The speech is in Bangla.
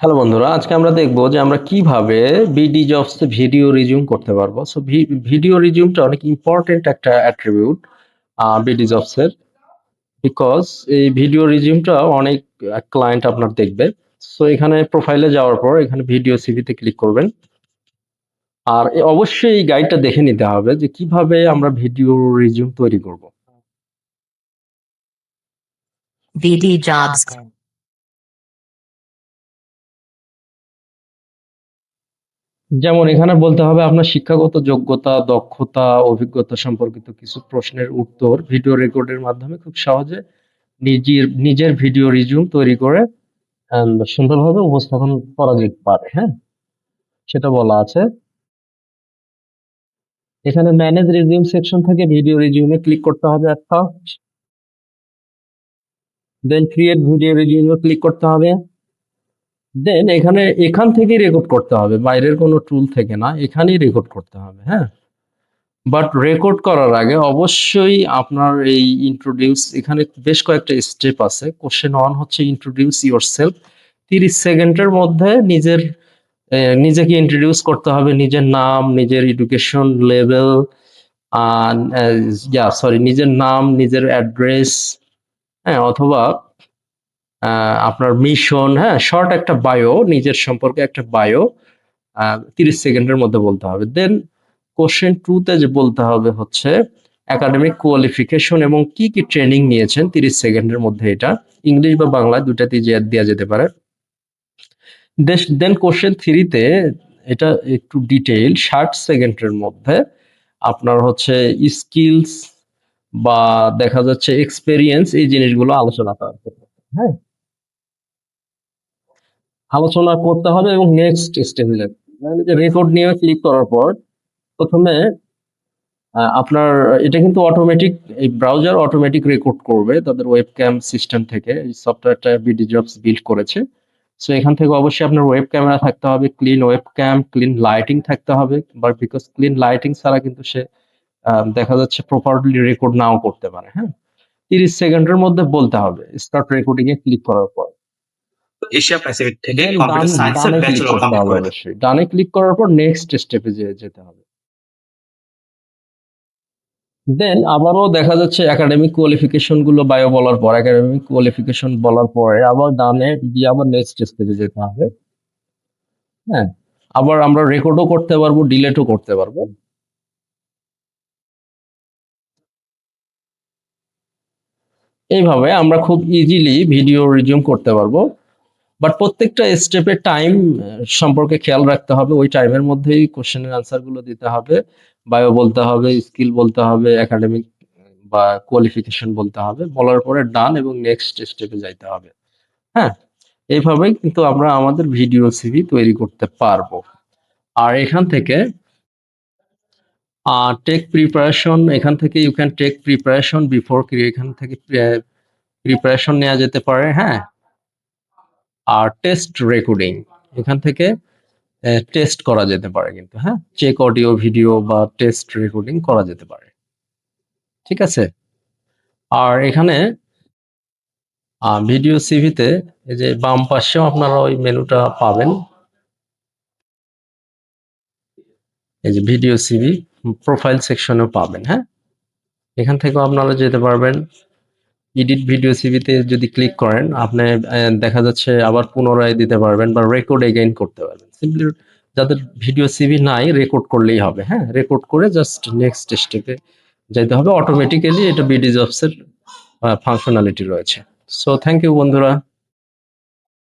হ্যালো বন্ধুরা, আজকে আমরা দেখব যে আমরা কিভাবে বিডি জবস ভিডিও রিজিউম করতে পারবো। সো ভিডিও রিজিউমটা অনেক ইম্পর্টেন্ট একটা অ্যাট্রিবিউট বিডি জবস এর, বিকজ এই ভিডিও রিজিউমটা অনেক ক্লায়েন্ট আপনার দেখবে। সো এখানে প্রোফাইলে যাওয়ার পর এখানে ভিডিও সিভিতে ক্লিক করবেন, আর অবশ্যই এই গাইডটা দেখে নিতে হবে যে কিভাবে আমরা ভিডিও রিজিউম তৈরি করব। VD Jobs. যেমন এখানে বলতে হবে আপনার শিক্ষাগত যোগ্যতা, দক্ষতা, অভিজ্ঞতা সম্পর্কিত কিছু প্রশ্নের উত্তর ভিডিও রেকর্ডের মাধ্যমে খুব সহজে নিজের ভিডিও রিজিউম তৈরি করে সুন্দরভাবে উপস্থাপন করা যেতে পারে। হ্যাঁ, সেটা বলা আছে এখানে। ম্যানেজ রিজিউম সেকশন থেকে ভিডিও রিজিউমে ক্লিক করতে হবে একটা, দেন ক্রিয়েট ভিডিও রিজিউমে ক্লিক করতে হবে, দেন এখান থেকেই রেকর্ড করতে হবে, বাইরের কোনো টুল থেকে না, এখানেই রেকর্ড করতে হবে। হ্যাঁ, বাট রেকর্ড করার আগে অবশ্যই আপনার এই ইন্ট্রোডিউস, এখানে বেশ কয়েকটা স্টেপ আছে। কোশ্চেন 1 হচ্ছে ইন্ট্রোডিউস ইয়োরসেলফ। 30 সেকেন্ডের মধ্যে নিজেকে ইন্ট্রোডিউস করতে হবে, নিজের নাম, নিজের এডুকেশন লেভেল, নিজের নাম, নিজের অ্যাড্রেস, হ্যাঁ, অথবা আপনার মিশন, হ্যাঁ, শর্ট একটা বায়ো, নিজের সম্পর্কে একটা বায়ো 30 সেকেন্ডের মধ্যে বলতে হবে। দেন কোশ্চেন 2 তে যে বলতে হবে হচ্ছে একাডেমিক কোয়ালিফিকেশন এবং কি কি ট্রেনিং নিয়েছেন 30 সেকেন্ডের মধ্যে। এটা ইংলিশ বা বাংলা দুটাতেই দেওয়া যেতে পারে। দেন কোশ্চেন 3 তে এটা একটু ডিটেইল 60 সেকেন্ডের মধ্যে আপনার হচ্ছে স্কিলস বা দেখা যাচ্ছে এক্সপেরিয়েন্স, এই জিনিসগুলো আলোচনা করতে হবে। হ্যাঁ, আলোচনা করতে হবে এবং নেক্সট স্টেপে যাবে। রেকর্ড নিয়ে ক্লিক করার পর প্রথমে আপনার এটা কিন্তু অটোমেটিক, এই ব্রাউজার অটোমেটিক রেকর্ড করবে তাদের ওয়েবক্যাম সিস্টেম থেকে। এই সফটওয়্যারটা বিডি জবস বিল্ড করেছে। সো এখান থেকে অবশ্যই আপনার ওয়েব ক্যামেরা থাকতে হবে, ক্লিন ওয়েবক্যাম, ক্লিন লাইটিং থাকতে হবে, বাট বিকজ ক্লিন লাইটিং ছাড়া কিন্তু সে দেখা যাচ্ছে প্রপারলি রেকর্ড নাও করতে পারে। হ্যাঁ, 30 সেকেন্ডের মধ্যে বলতে হবে স্টার্ট রেকর্ডিং এ ক্লিক করার পর। এশিয়া প্যাসিফিক থেকে Then কম্পিউটার সায়েন্সে ডানে ক্লিক ব্যাচেলর করতে কমপ্লিট হবে, করেছে। অবশ্যই ডানে ক্লিক করার পর নেক্সট স্টেপে যেতে হবে। দেন আবারও দেখা যাচ্ছে একাডেমিক কোয়ালিফিকেশন গুলো বায়ো বলার পর, একাডেমিক কোয়ালিফিকেশন বলার পরে আবার ডানে দিয়ে আবার নেক্সট স্টেপে যেতে হবে। হ্যাঁ, আবার আমরা রেকর্ডও করতে পারবো, ডিলেটও করতে পারবো। এইভাবে আমরা খুব ইজিলি ভিডিও রিজিউম করতে পারবো। বাট প্রত্যেকটা স্টেপে টাইম সম্পর্কে খেয়াল রাখতে হবে। ওই টাইমের মধ্যেই কোশ্চেনের আনসার গুলো দিতে হবে, বায়ো বলতে হবে, স্কিল বলতে হবে, একাডেমিক বা কোয়ালিফিকেশন বলতে হবে, বলার পরে ডান এবং নেক্সট স্টেপে যাইতে হবে। হ্যাঁ, এইভাবেই কিন্তু আমরা আমাদের ভিডিও সিভি তৈরি করতে পারবো। আর এখান থেকে টেক প্রিপারেশন, এখান থেকে you can take preparation before, এখান থেকে প্রিপারেশন নেওয়া যেতে পারে। হ্যাঁ, আর টেস্ট রেকর্ডিং, এখান থেকে টেস্ট করা যেতে পারে কিন্তু। হ্যাঁ, চেক অডিও ভিডিও বা টেস্ট রেকর্ডিং করা যেতে পারে। ঠিক আছে, আর এখানে ভিডিও সিভিতে এই যে বাম পাশেও আপনারা ওই মেনুটা পাবেন, এই যে ভিডিও সিভি প্রোফাইল সেকশনেও পাবেন। হ্যাঁ, এখান থেকেও আপনারা যেতে পারবেন। এডিট ভিডিও সিভিতে যদি ক্লিক করেন আপনি দেখা যাচ্ছে আবার পুনরায় দিতে পারবেন বা রেকর্ড এগেইন করতে পারবেন। সিম্পলি যাদের ভিডিও সিভি নাই রেকর্ড করলেই হবে। হ্যাঁ, রেকর্ড করে জাস্ট নেক্সট স্টেপে যেতে হবে। অটোমেটিক্যালি এটা বিডি জবস এর ফাংশনালিটি রয়েছে। সো থ্যাংক ইউ বন্ধুরা।